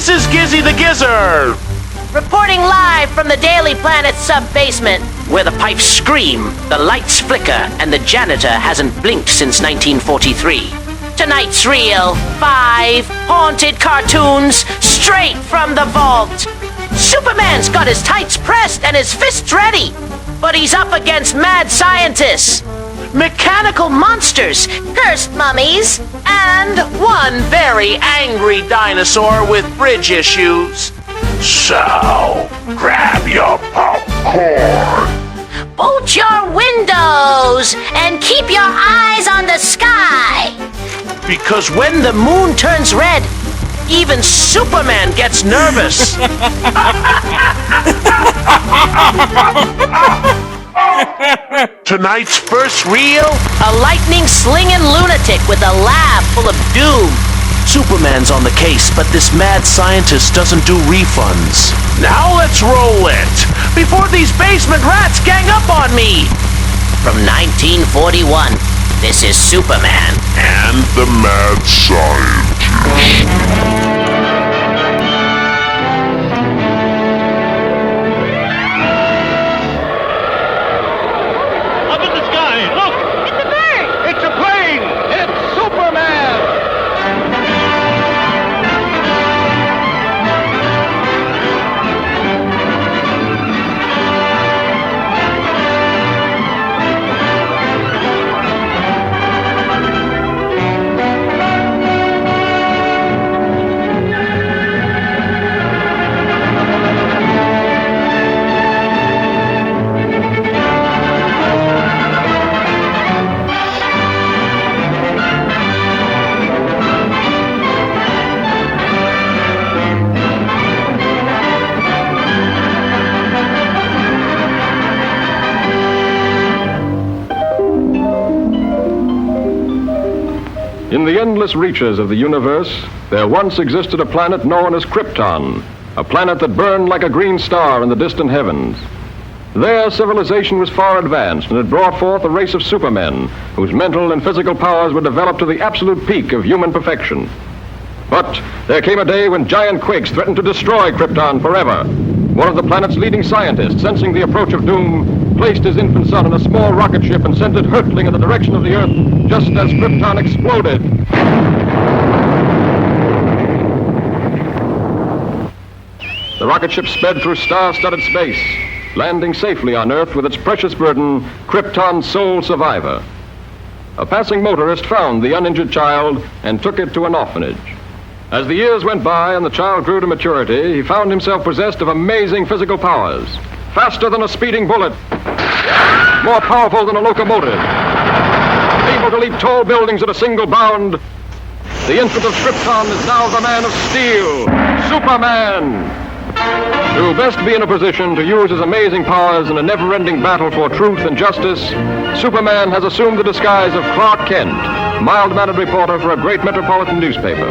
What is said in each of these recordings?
This is Gizzy the Gizzard! Reporting live from the Daily Planet sub-basement, where the pipes scream, the lights flicker, and the janitor hasn't blinked since 1943. Tonight's reel, 5 haunted cartoons straight from the vault. Superman's got his tights pressed and his fists ready, but he's up against mad scientists, mechanical monsters, cursed mummies, and one very angry dinosaur with bridge issues. So, grab your popcorn. Bolt your windows and keep your eyes on the sky. Because when the moon turns red, even Superman gets nervous. Tonight's first reel? A lightning-slinging lunatic with a lab full of doom. Superman's on the case, but this mad scientist doesn't do refunds. Now let's roll it, before these basement rats gang up on me. From 1941, this is Superman. And the mad scientist. In the endless reaches of the universe, there once existed a planet known as Krypton, a planet that burned like a green star in the distant heavens. There, civilization was far advanced and had brought forth a race of supermen whose mental and physical powers were developed to the absolute peak of human perfection. But there came a day when giant quakes threatened to destroy Krypton forever. One of the planet's leading scientists, sensing the approach of doom, placed his infant son in a small rocket ship and sent it hurtling in the direction of the Earth just as Krypton exploded. The rocket ship sped through star-studded space, landing safely on Earth with its precious burden, Krypton's sole survivor. A passing motorist found the uninjured child and took it to an orphanage. As the years went by and the child grew to maturity, he found himself possessed of amazing physical powers. Faster than a speeding bullet, more powerful than a locomotive, able to leap tall buildings at a single bound. The infant of Krypton is now the man of steel, Superman. To best be in a position to use his amazing powers in a never-ending battle for truth and justice, Superman has assumed the disguise of Clark Kent, mild-mannered reporter for a great metropolitan newspaper.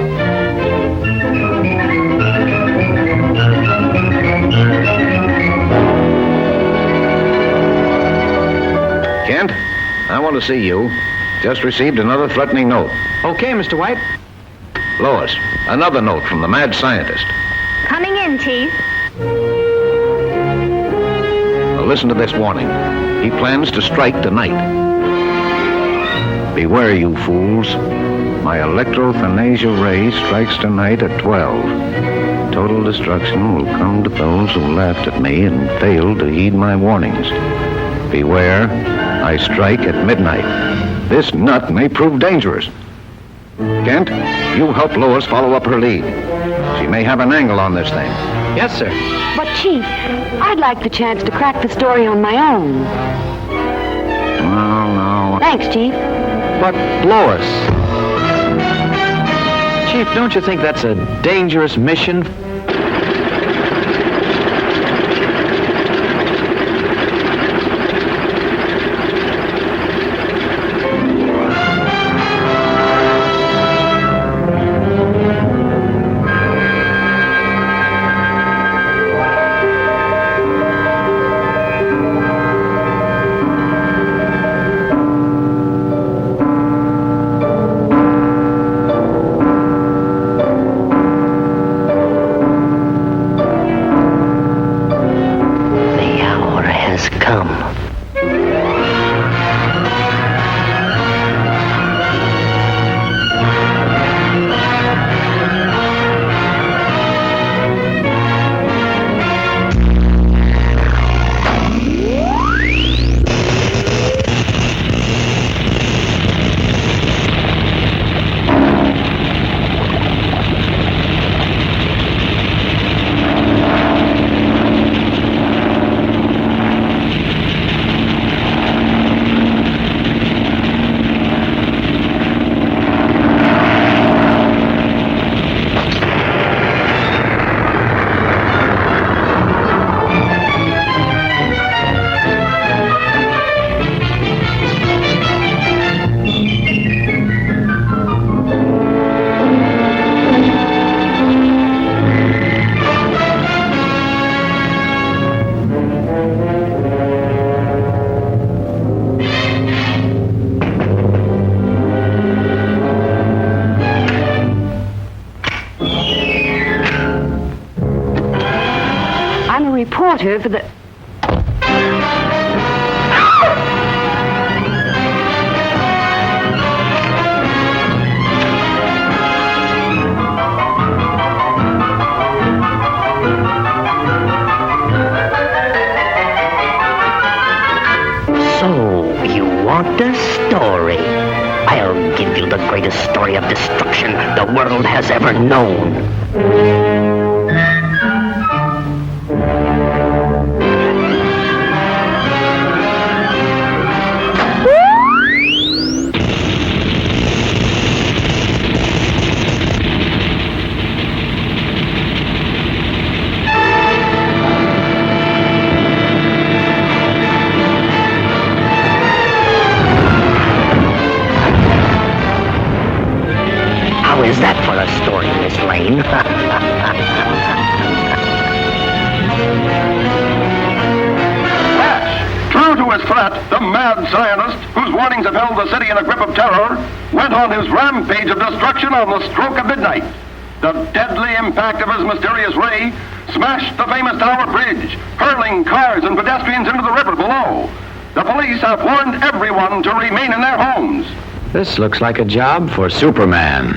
Kent, I want to see you. Just received another threatening note. Okay, Mr. White. Lois, another note from the mad scientist. Coming in, Chief. Now listen to this warning. He plans to strike tonight. Beware, you fools. My electrothanasia ray strikes tonight at 12. Total destruction will come to those who laughed at me and failed to heed my warnings. Beware, I strike at midnight. This nut may prove dangerous. Kent, you help Lois follow up her lead. She may have an angle on this thing. Yes, sir. But, Chief, I'd like the chance to crack the story on my own. No. Thanks, Chief. But, Lois. Chief, don't you think that's a dangerous mission? reporter for the... So, you want a story? I'll give you the greatest story of destruction the world has ever known. How is that for a story, Miss Lane? True to his threat, the mad scientist, whose warnings have held the city in a grip of terror, went on his rampage of destruction on the stroke of midnight. The deadly impact of his mysterious ray smashed the famous Tower Bridge, hurling cars and pedestrians into the river below. The police have warned everyone to remain in their homes. This looks like a job for Superman.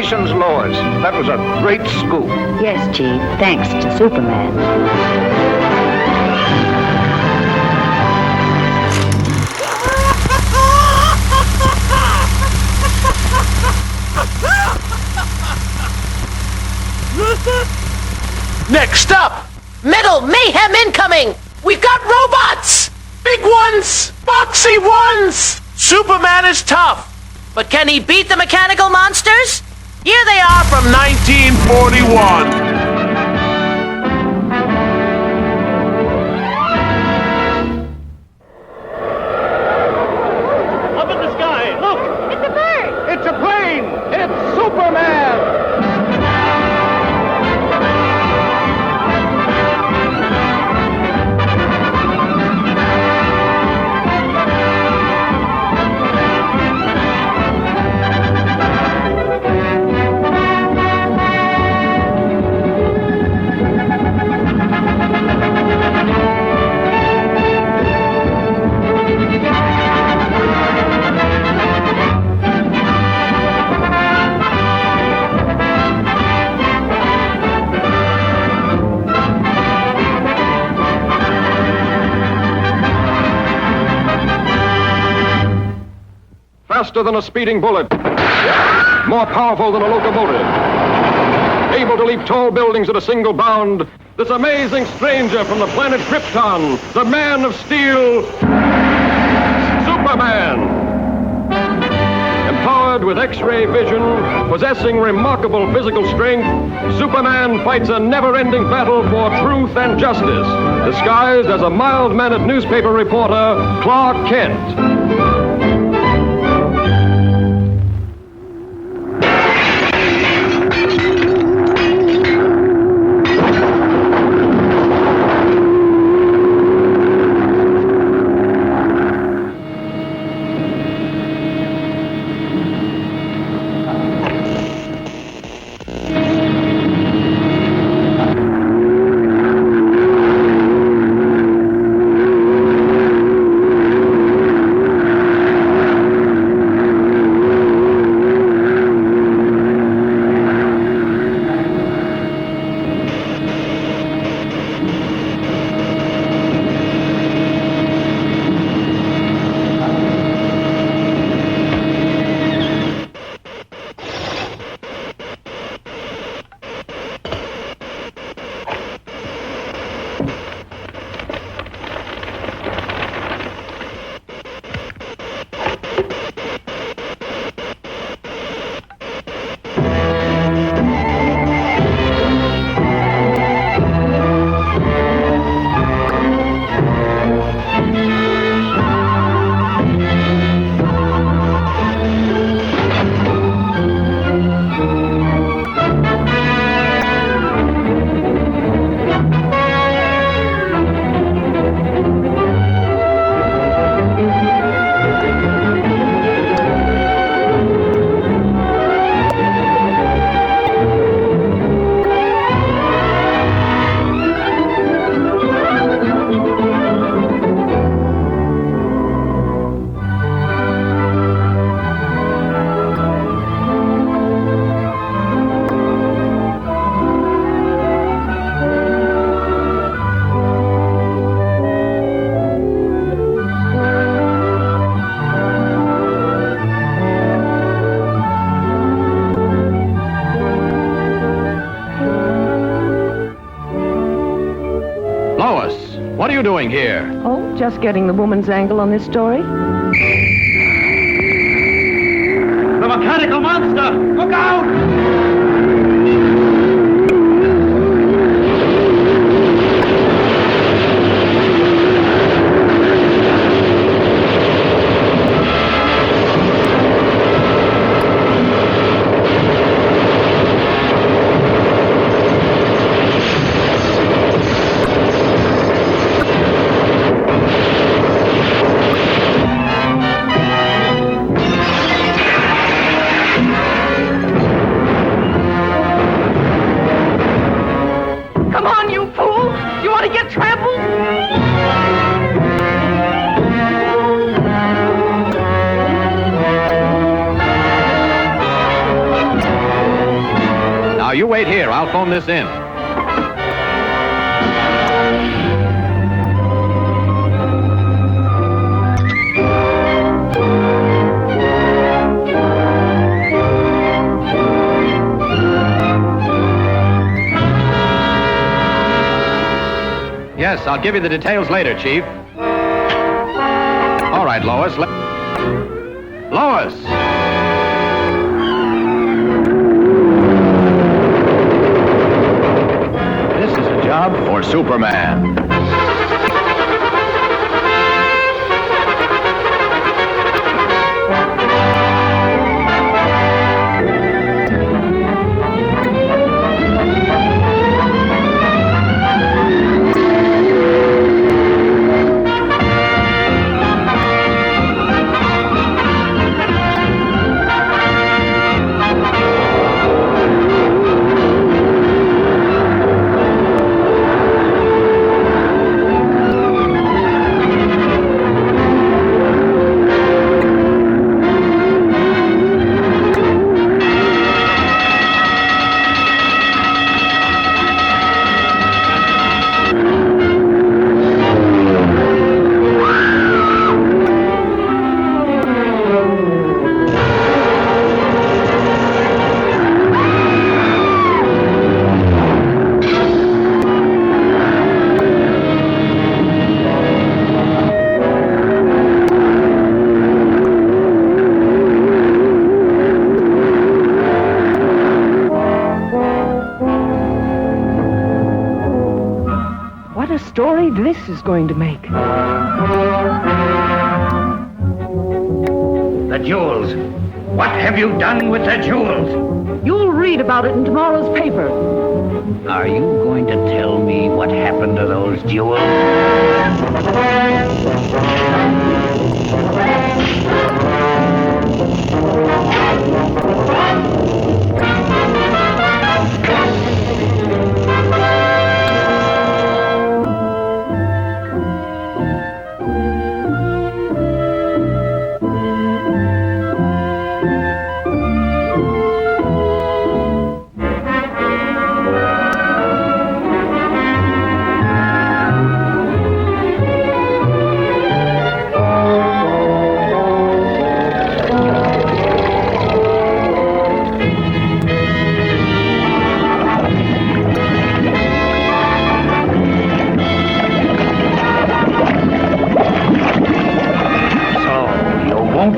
Congratulations, Lois. That was a great scoop. Yes, Chief. Thanks to Superman. Next up, Metal mayhem incoming! We've got robots! big ones, boxy ones. Superman is tough, but can he beat the mechanical monsters? Here they are From 1941. Up in the sky, look! It's a bird! It's a plane! It's Superman! Faster than a speeding bullet, more powerful than a locomotive, able to leap tall buildings at a single bound, this amazing stranger from the planet Krypton, the Man of Steel, Superman. Empowered with X-ray vision, possessing remarkable physical strength, Superman fights a never-ending battle for truth and justice, disguised as a mild-mannered newspaper reporter, Clark Kent. What are you doing here? Oh, just getting the woman's angle on this story. The mechanical monster! Look out! phone this in. Yes, I'll give you the details later, Chief. All right, Lois. Lois! This is a job for Superman. Story this is going to make. The jewels. What have you done with the jewels? You'll read about it in tomorrow's paper. Are you going to tell me what happened to those jewels?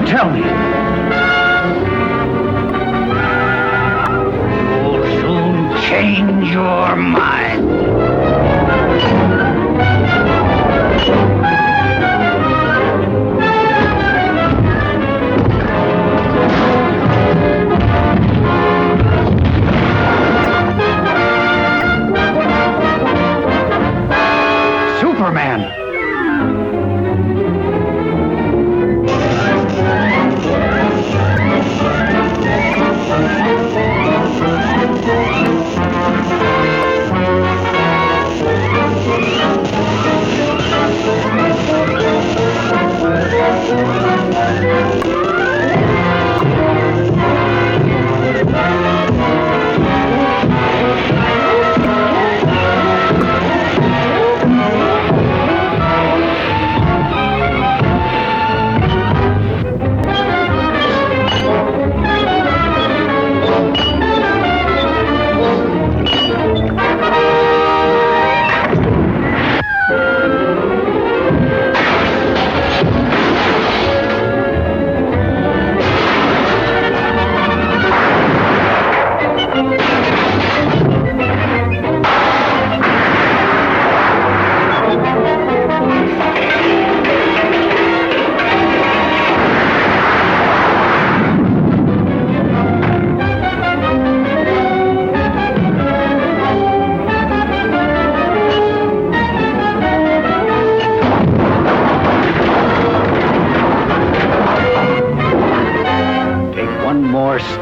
Tell me. You'll soon change your mind. Superman.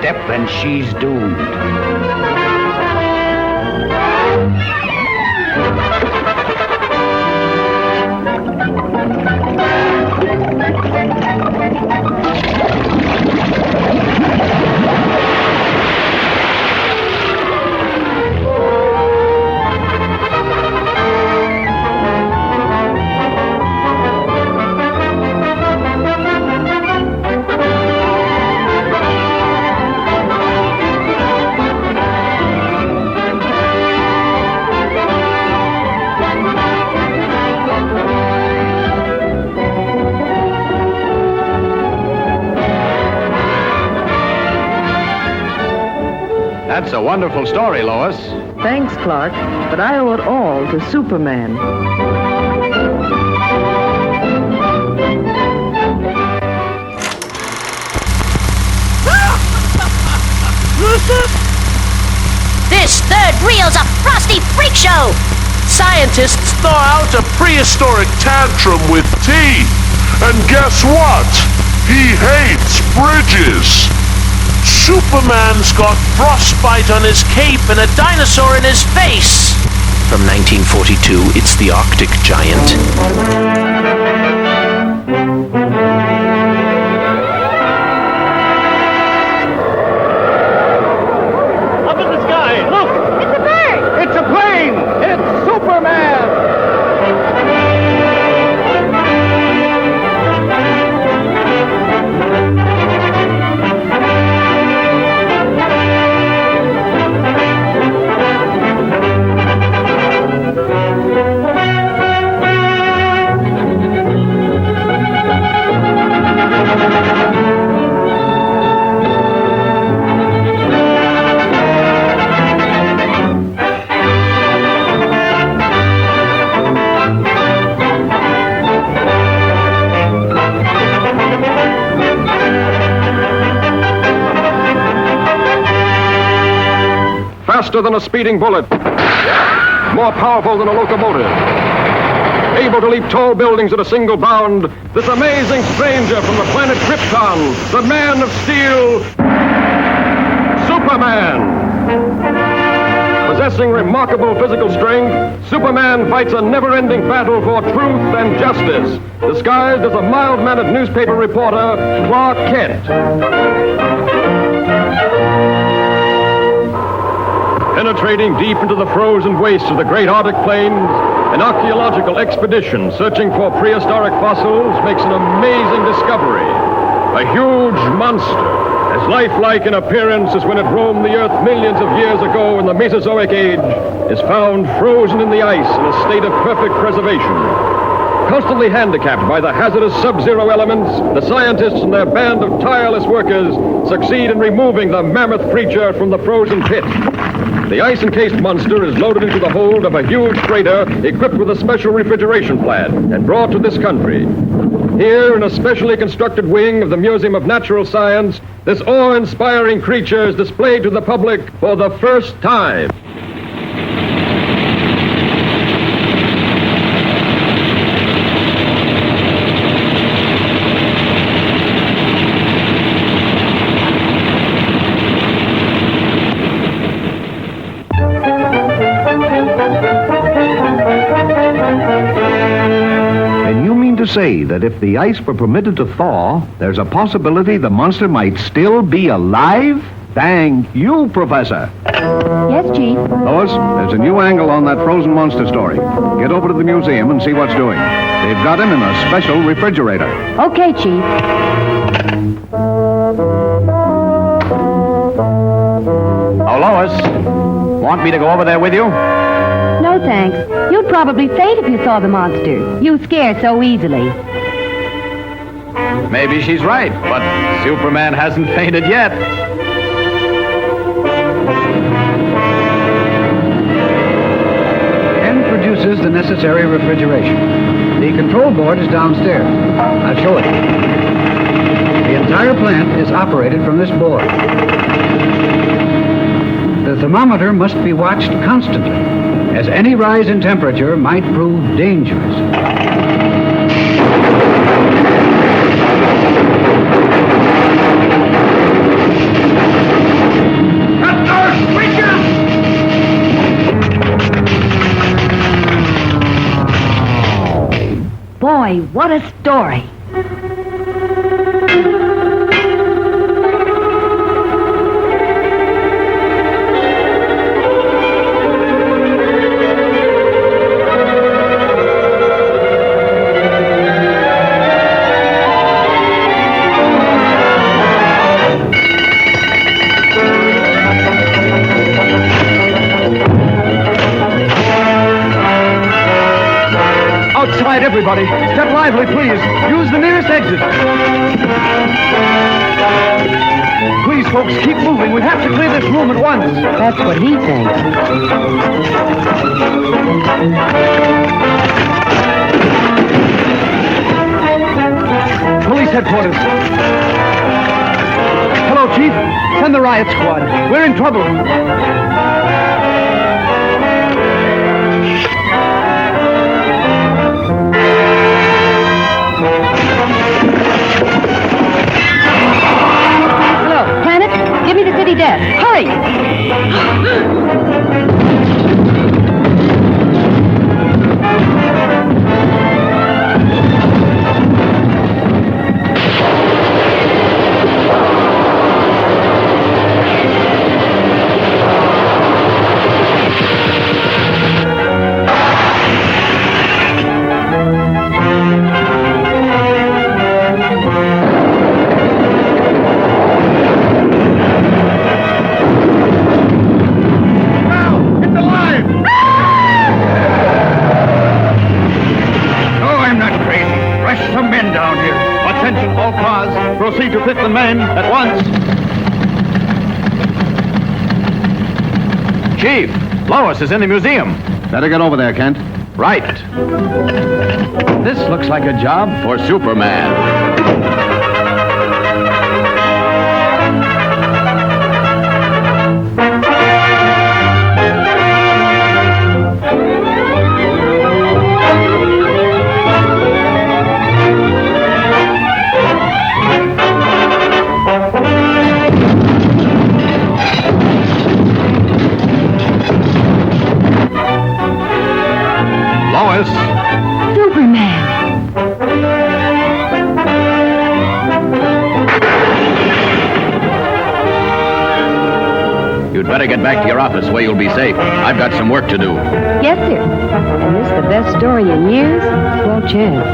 Step and she's doomed. That's a wonderful story, Lois. Thanks, Clark, but I owe it all to Superman. This third reel's a frosty freak show! Scientists Thaw out a prehistoric tantrum with teeth. And guess what? He hates bridges. Superman's got frostbite on his cape and a dinosaur in his face. From 1942, it's the Arctic Giant. Up in the sky, look! It's a bird! It's a plane! It's Superman! Faster than a speeding bullet, more powerful than a locomotive, able to leap tall buildings at a single bound, this amazing stranger from the planet Krypton, the Man of Steel, Superman. Possessing remarkable physical strength, Superman fights a never-ending battle for truth and justice, disguised as a mild-mannered newspaper reporter, Clark Kent. Penetrating deep into the frozen wastes of the great Arctic plains, an archaeological expedition searching for prehistoric fossils makes an amazing discovery. A huge monster, as lifelike in appearance as when it roamed the earth millions of years ago in the Mesozoic age, is found frozen in the ice in a state of perfect preservation. Constantly handicapped by the hazardous sub-zero elements, the scientists and their band of tireless workers succeed in removing the mammoth creature from the frozen pit. The ice-encased monster is loaded into the hold of a huge freighter equipped with a special refrigeration plant and brought to this country. Here, in a specially constructed wing of the Museum of Natural Science, this awe-inspiring creature is displayed to the public for the first time. To say that if the ice were permitted to thaw, there's a possibility the monster might still be alive? Thank you, Professor. Yes, Chief. Lois, there's a new angle on that frozen monster story. Get over to the museum and see what's doing. They've got him in a special refrigerator. Okay, Chief. Oh, Lois, want me to go over there with you? No, thanks. You'd probably faint if you saw the monster. You scare so easily. Maybe she's right, but Superman hasn't fainted yet. Ken produces the necessary refrigeration. The control board is downstairs. I'll show it. The entire plant is operated from this board. The thermometer must be watched constantly, as any rise in temperature might prove dangerous. Boy, what a story. everybody. Step lively, please. Use the nearest exit. Please, folks, keep moving. We have to clear this room at once. That's what he thinks. Police headquarters. Hello, Chief. Send the riot squad. We're in trouble. Hello, Planet. Give me the city desk. Hurry! Proceed to fit the men at once. Chief, Lois is in the museum. Better get over there, Kent. Right. This looks like a job for Superman. Better get back to your office where you'll be safe. I've got some work to do. Yes, sir. And this is the best story in years? Well, chance.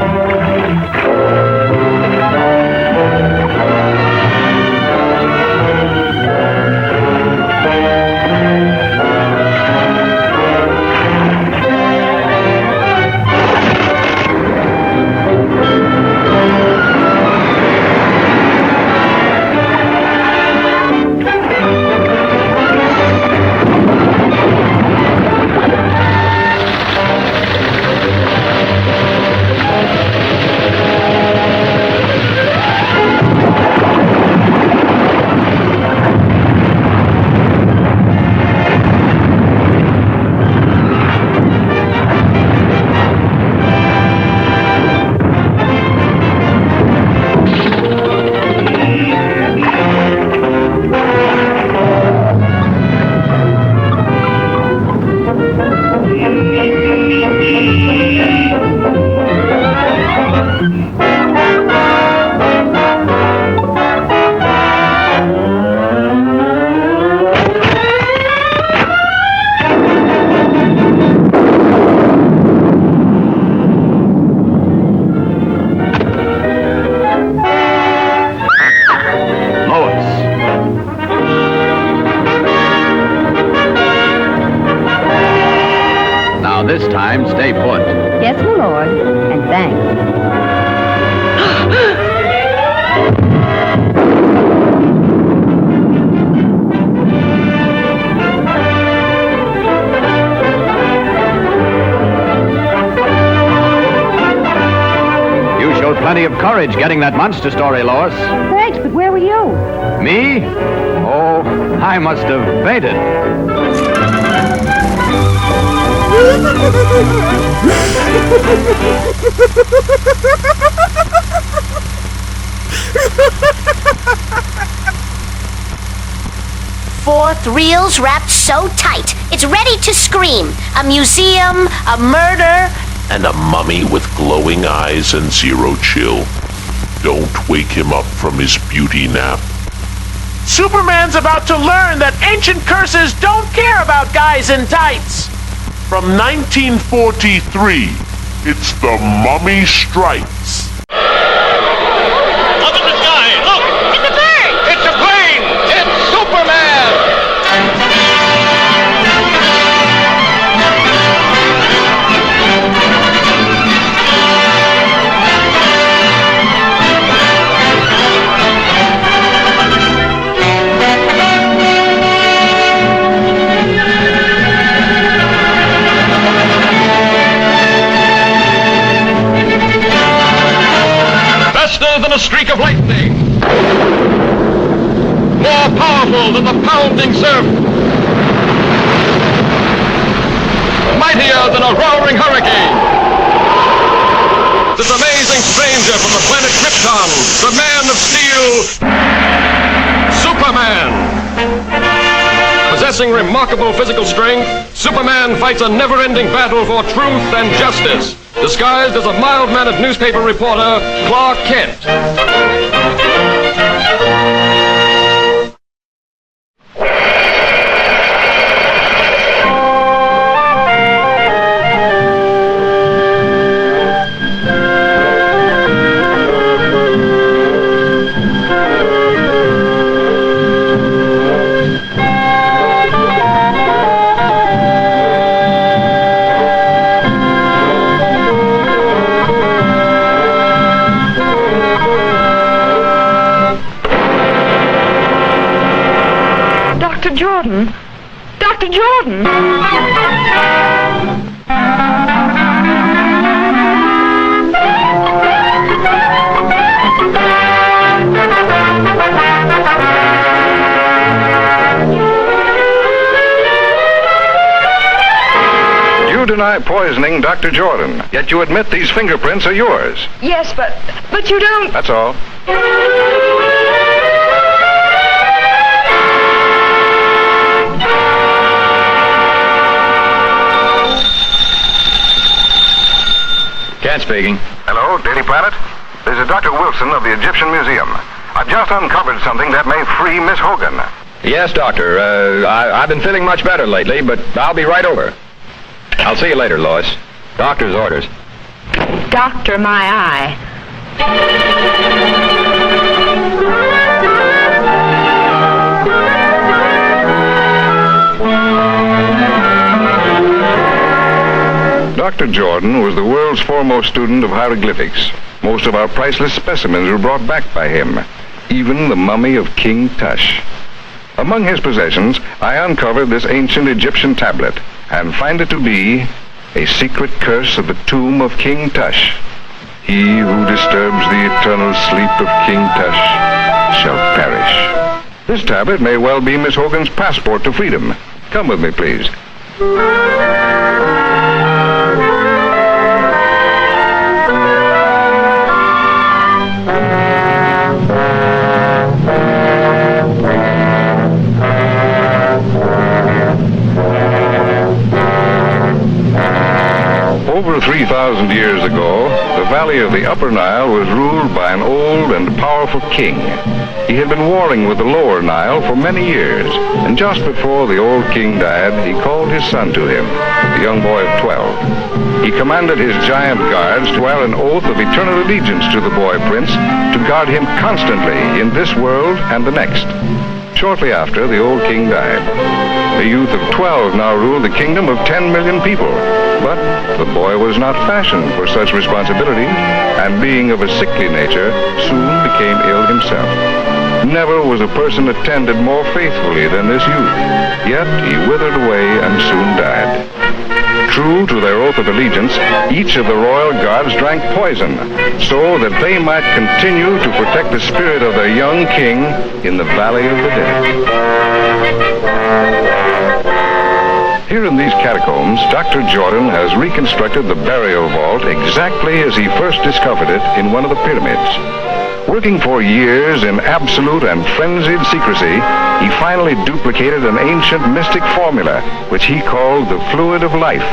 This time, stay put. Yes, my lord. And thanks. You showed plenty of courage getting that monster story, Lois. Thanks, but where were you? Me? Oh, I must have fainted. Fourth reels wrapped so tight, it's ready to scream. A museum, a murder, and a mummy with glowing eyes and zero chill. Don't wake him up from his beauty nap. Superman's about to learn that ancient curses don't care about guys in tights. From 1943, it's The Mummy Strikes. Up in the sky, look! It's a bird! It's a plane! It's Superman! faster than a streak of lightning, more powerful than the pounding surf, mightier than a roaring hurricane. This amazing stranger from the planet Krypton, the Man of Steel, Superman. Possessing remarkable physical strength, Superman fights a never-ending battle for truth and justice, disguised as a mild-mannered newspaper reporter, Clark Kent. Dr. Jordan! Dr. Jordan! You deny poisoning Dr. Jordan, yet you admit these fingerprints are yours. Yes, but you don't... That's all. Kent speaking. Hello, Daily Planet. This is Dr. Wilson of the Egyptian Museum. I've just uncovered something that may free Miss Hogan. Yes, Doctor. I've been feeling much better lately, but I'll be right over. I'll see you later, Lois. Doctor's orders. Doctor, my eye. Dr. Jordan was the world's foremost student of hieroglyphics. Most of our priceless specimens were brought back by him, even the mummy of King Tush. Among his possessions, I uncovered this ancient Egyptian tablet and find it to be a secret curse of the tomb of King Tush. He who disturbs the eternal sleep of King Tush shall perish. This tablet may well be Miss Hogan's passport to freedom. Come with me, please. Over 3,000 years ago, the valley of the Upper Nile was ruled by an old and powerful king. He had been warring with the Lower Nile for many years, and just before the old king died, he called his son to him, a young boy of 12. He commanded his giant guards to swear an oath of eternal allegiance to the boy prince, to guard him constantly in this world and the next. Shortly after, the old king died. A youth of 12 now ruled the kingdom of 10 million people. But the boy was not fashioned for such responsibility, and being of a sickly nature, soon became ill himself. Never was a person attended more faithfully than this youth, yet he withered away and soon died. True to their oath of allegiance, each of the royal guards drank poison, so that they might continue to protect the spirit of their young king in the Valley of the Dead. Here in these catacombs, Dr. Jordan has reconstructed the burial vault exactly as he first discovered it in one of the pyramids. Working for years in absolute and frenzied secrecy, he finally duplicated an ancient mystic formula, which he called the fluid of life.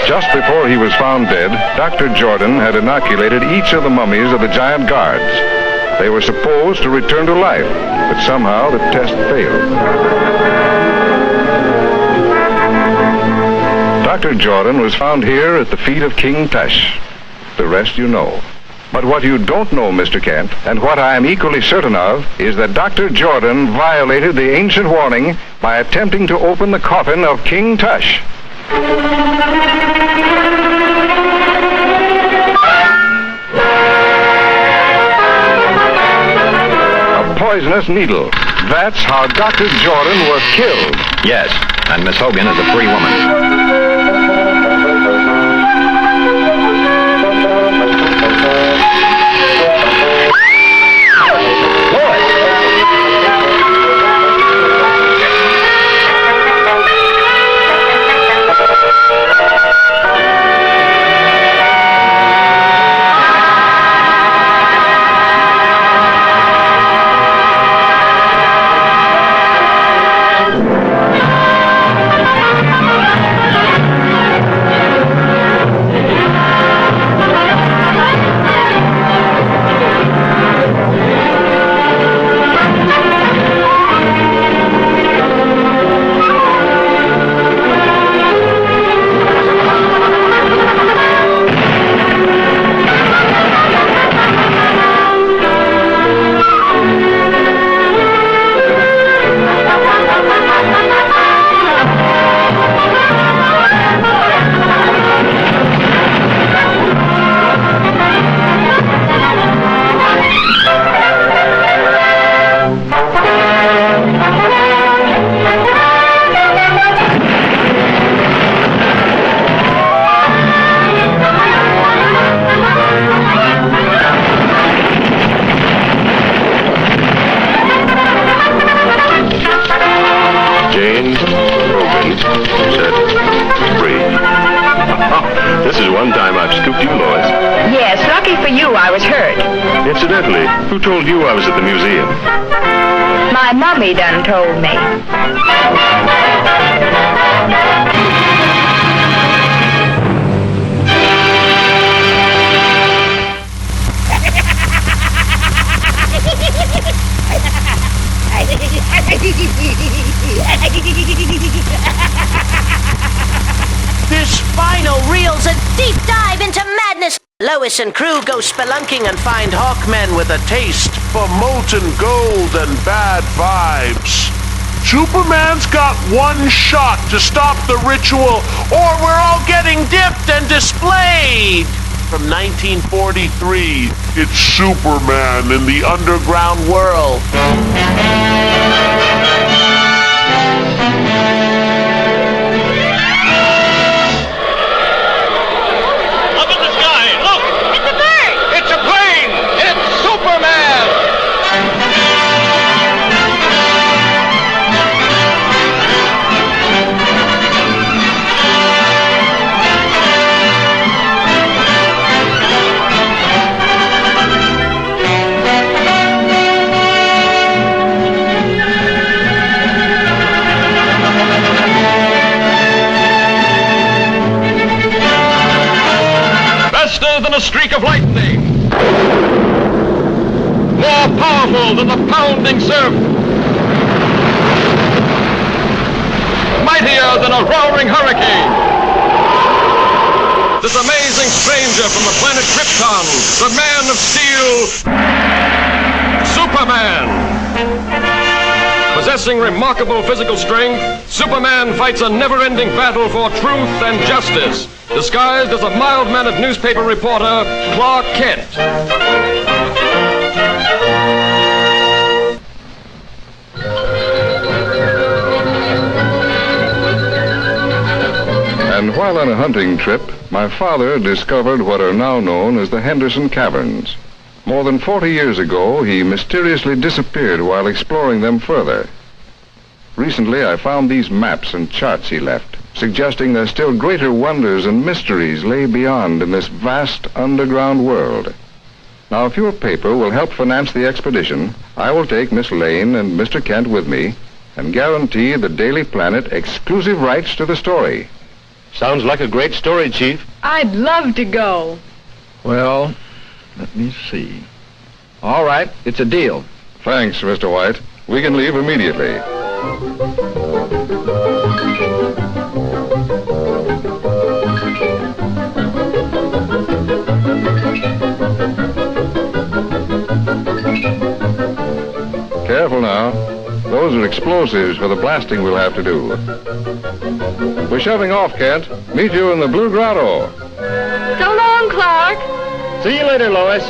Just before he was found dead, Dr. Jordan had inoculated each of the mummies of the giant guards. They were supposed to return to life, but somehow the test failed. Dr. Jordan was found here at the feet of King Tush. The rest you know. But what you don't know, Mr. Kent, and what I am equally certain of, is that Dr. Jordan violated the ancient warning by attempting to open the coffin of King Tush. A poisonous needle. That's how Dr. Jordan was killed. Yes, and Miss Hogan is a free woman. One time I've scooped you, Lois. Yes, lucky for you, I was hurt. Incidentally, who told you I was at the museum? My mummy done told me. This final reel's a deep dive into madness. Lois and crew go spelunking and find Hawkmen with a taste for molten gold and bad vibes. Superman's got one shot to stop the ritual, or we're all getting dipped and displayed. From 1943, it's Superman in the underground world. Up in the sky, look! It's a bird! It's a plane! It's Superman! Faster than a streak of lightning. More powerful than the pounding surf. Mightier than a roaring hurricane. This amazing stranger from the planet Krypton, the Man of Steel, Superman. Possessing remarkable physical strength, Superman fights a never-ending battle for truth and justice, disguised as a mild-mannered newspaper reporter, Clark Kent. And while on a hunting trip, my father discovered what are now known as the Henderson Caverns. More than 40 years ago, he mysteriously disappeared while exploring them further. Recently, I found these maps and charts he left, suggesting that still greater wonders and mysteries lay beyond in this vast underground world. Now, if your paper will help finance the expedition, I will take Miss Lane and Mr. Kent with me and guarantee the Daily Planet exclusive rights to the story. Sounds like a great story, Chief. I'd love to go. Well, let me see. All right, it's a deal. Thanks, Mr. White. We can leave immediately. Careful now. Those are explosives for the blasting we'll have to do. We're shoving off, Kent. Meet you in the Blue Grotto. So long, Clark. See you later, Lois.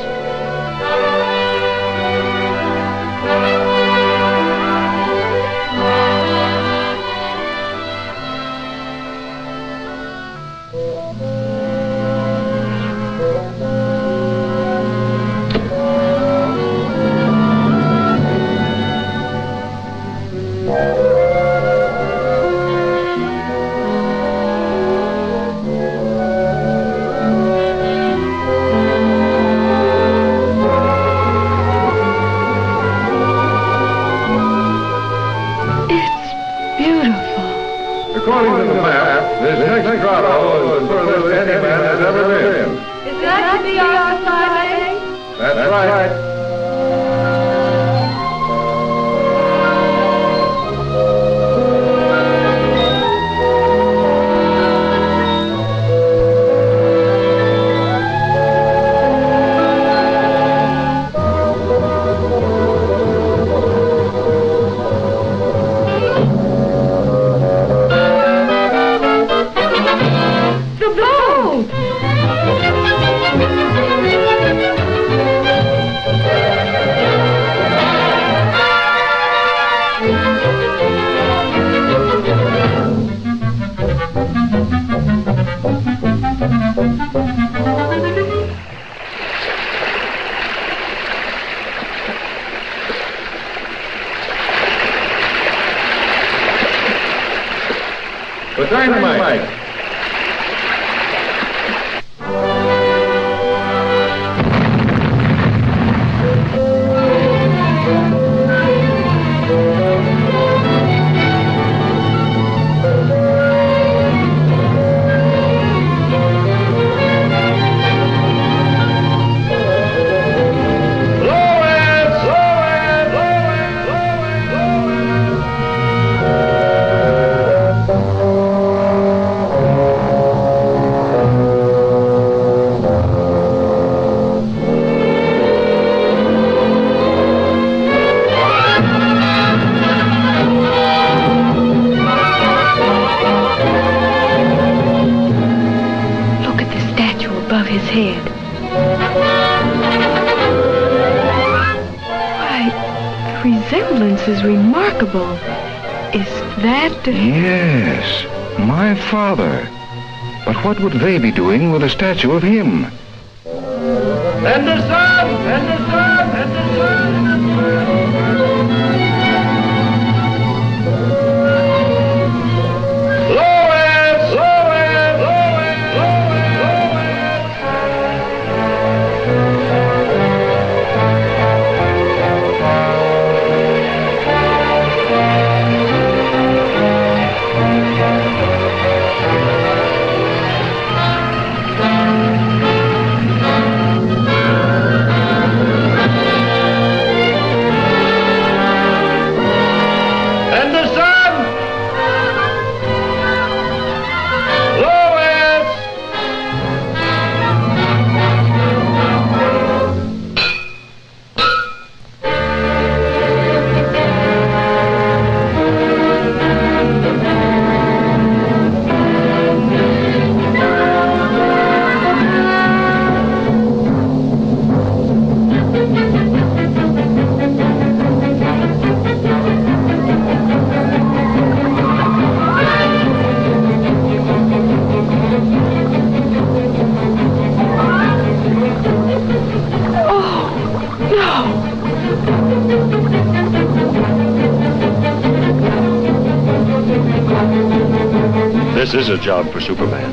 According to the map, this next grotto is the furthest any man has ever been. Is that to be our side? That's right. The dynamite. above his head. Why, the resemblance is remarkable. Is that... Yes, my father. But what would they be doing with a statue of him? Henderson! Henderson! Henderson! Lois! Lois! Lois! This is a job for Superman.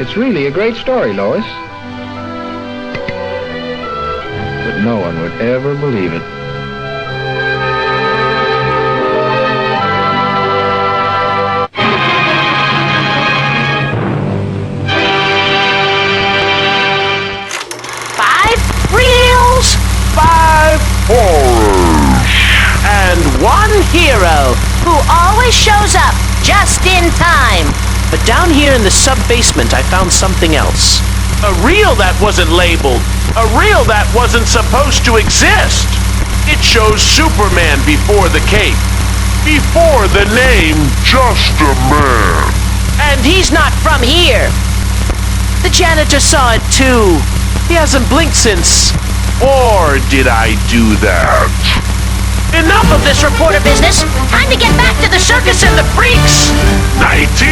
It's really a great story, Lois. But no one would ever believe it. Five reels, 5 horrors. and one hero who always shows up just in time. But down here in the sub-basement, I found something else. A reel that wasn't labeled. A reel that wasn't supposed to exist. It shows Superman before the cape. Before the name Just a Man. And he's not from here. The janitor saw it too. He hasn't blinked since. Or did I do that? Enough of this reporter business. Time to get back to the circus and the freaks. 19